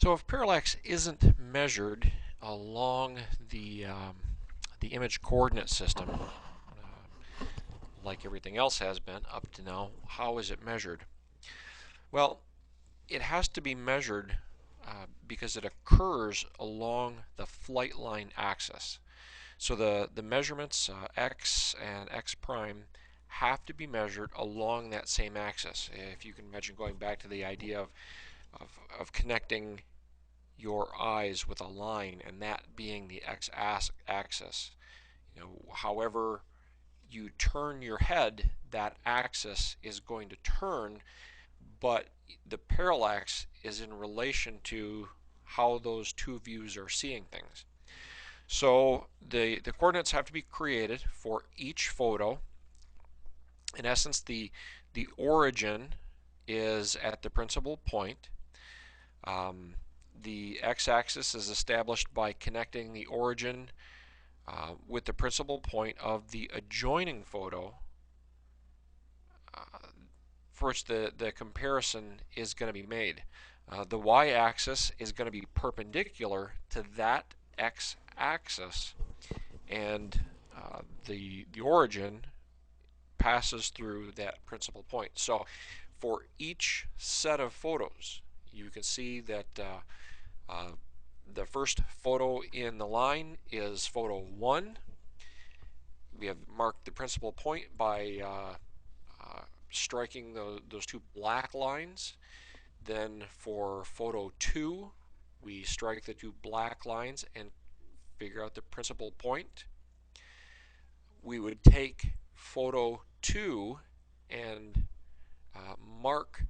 So if parallax isn't measured along the image coordinate system, like everything else has been up to now, how is it measured? Well, it has to be measured because it occurs along the flight line axis. So the measurements x and x prime have to be measured along that same axis. If you can imagine going back to the idea of connecting your eyes with a line and that being the x-axis. However you turn your head, that axis is going to turn, but the parallax is in relation to how those two views are seeing things. So the coordinates have to be created for each photo. In essence, the origin is at the principal point. The x-axis is established by connecting the origin with the principal point of the adjoining photo for which the comparison is going to be made. The y-axis is going to be perpendicular to that x-axis, and the origin passes through that principal point. So for each set of photos, you can see that the first photo in the line is photo 1. We have marked the principal point by striking those two black lines. Then for photo 2, we strike the two black lines and figure out the principal point. We would take photo 2 and mark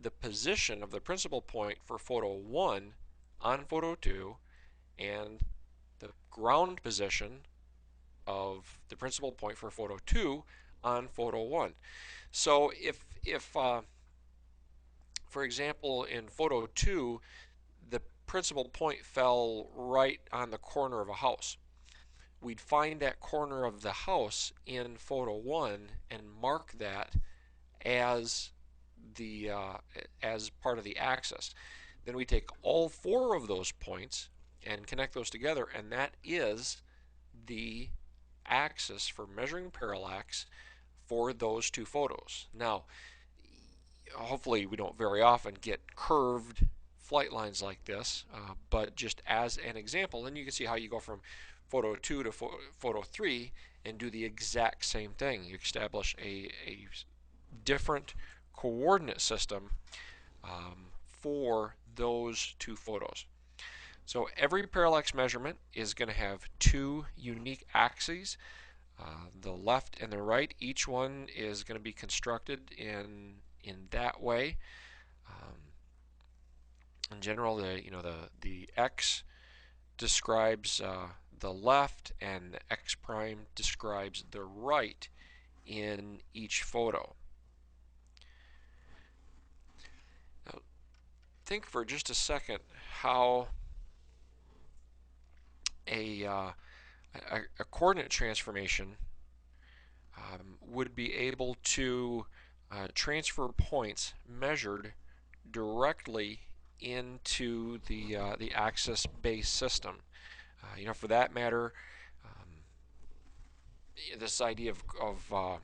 the position of the principal point for photo 1 on photo 2 and the ground position of the principal point for photo 2 on photo 1. So if for example, in photo 2, the principal point fell right on the corner of a house, we'd find that corner of the house in photo 1 and mark that as part of the axis. Then we take all 4 of those points and connect those together, and that is the axis for measuring parallax for those two photos. Now, hopefully we don't very often get curved flight lines like this, but just as an example, then you can see how you go from photo 2 to photo 3 and do the exact same thing. You establish a different coordinate system for those two photos. So every parallax measurement is going to have 2 unique axes, the left and the right. Each one is going to be constructed in that way. In general, the x describes the left and the x prime describes the right in each photo. Now, think for just a second how a coordinate transformation would be able to transfer points measured directly into the axis-based system. For that matter, this idea of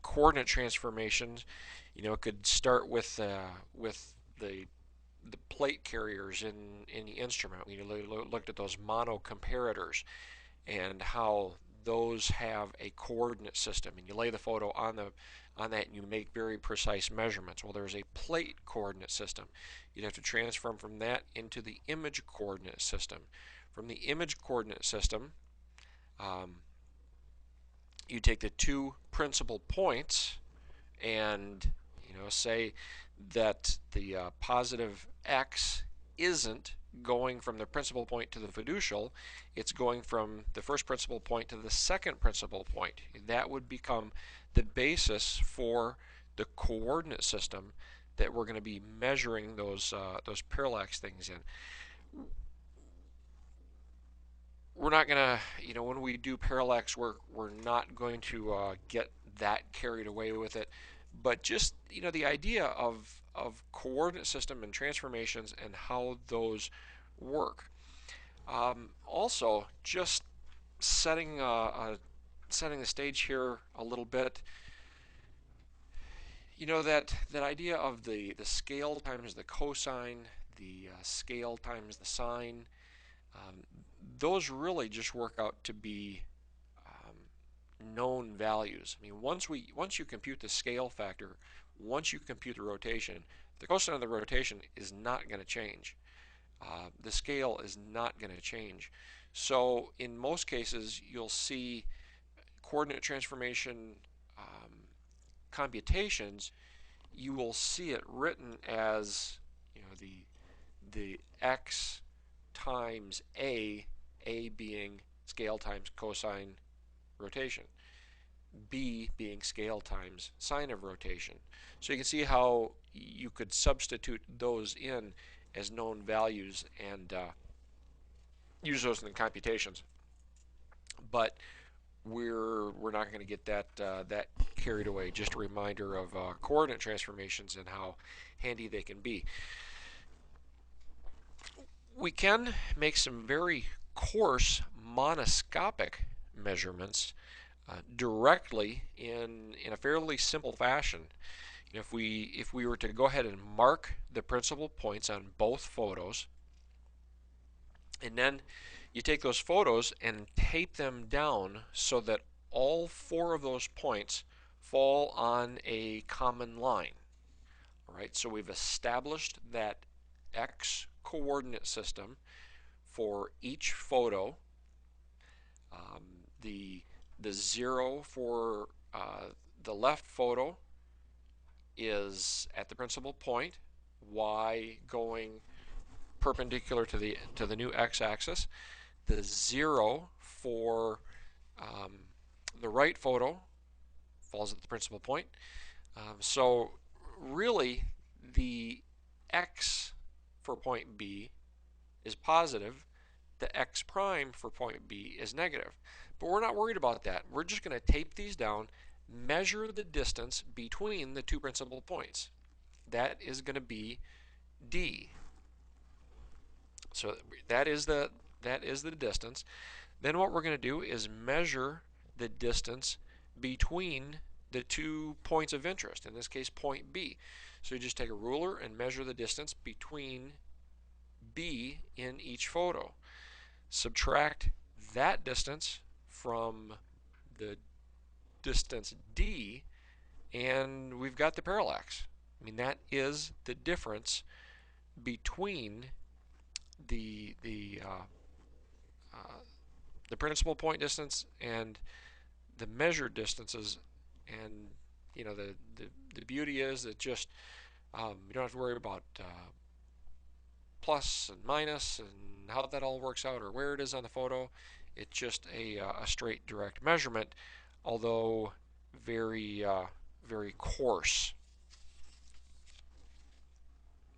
coordinate transformations, it could start with the plate carriers in the instrument. We looked at those mono comparators and how those have a coordinate system, and you lay the photo on that and you make very precise measurements. Well, there's a plate coordinate system. You'd have to transform from that into the image coordinate system. From the image coordinate system, you take the 2 principal points and say that the positive x isn't going from the principal point to the fiducial, it's going from the first principal point to the second principal point. That would become the basis for the coordinate system that we're going to be measuring those parallax things in. We're not going to, when we do parallax work, we're not going to get that carried away with it. But just, the idea of of coordinate system and transformations and how those work. Also, just setting the stage here a little bit. You know that idea of the scale times the cosine, the scale times the sine. Um, those really just work out to be known values. I mean, once you compute the scale factor, once you compute the rotation, the cosine of the rotation is not going to change. The scale is not going to change. So in most cases, you'll see coordinate transformation computations. You will see it written as, you know, the x times a being scale times cosine rotation, b being scale times sine of rotation. So you can see how you could substitute those in as known values and use those in the computations. But we're not going to get that carried away. Just a reminder of coordinate transformations and how handy they can be. We can make some very coarse monoscopic measurements directly in a fairly simple fashion. If we were to go ahead and mark the principal points on both photos, and then you take those photos and tape them down so that all four of those points fall on a common line. All right, so we've established that x coordinate system for each photo. The 0 for the left photo is at the principal point, y going perpendicular to the new x-axis. The 0 for the right photo falls at the principal point. So really, the x for point B is positive. The x prime for point B is negative. But we're not worried about that. We're just going to tape these down, measure the distance between the two principal points. That is going to be D. So that is the distance. Then what we're going to do is measure the distance between the 2 points of interest, in this case point B. So you just take a ruler and measure the distance between B in each photo. Subtract that distance from the distance D, and we've got the parallax. I mean, that is the difference between the principal point distance and the measured distances. And you know, the beauty is that just you don't have to worry about plus and minus and how that all works out or where it is on the photo. It's just a straight direct measurement, although very very coarse.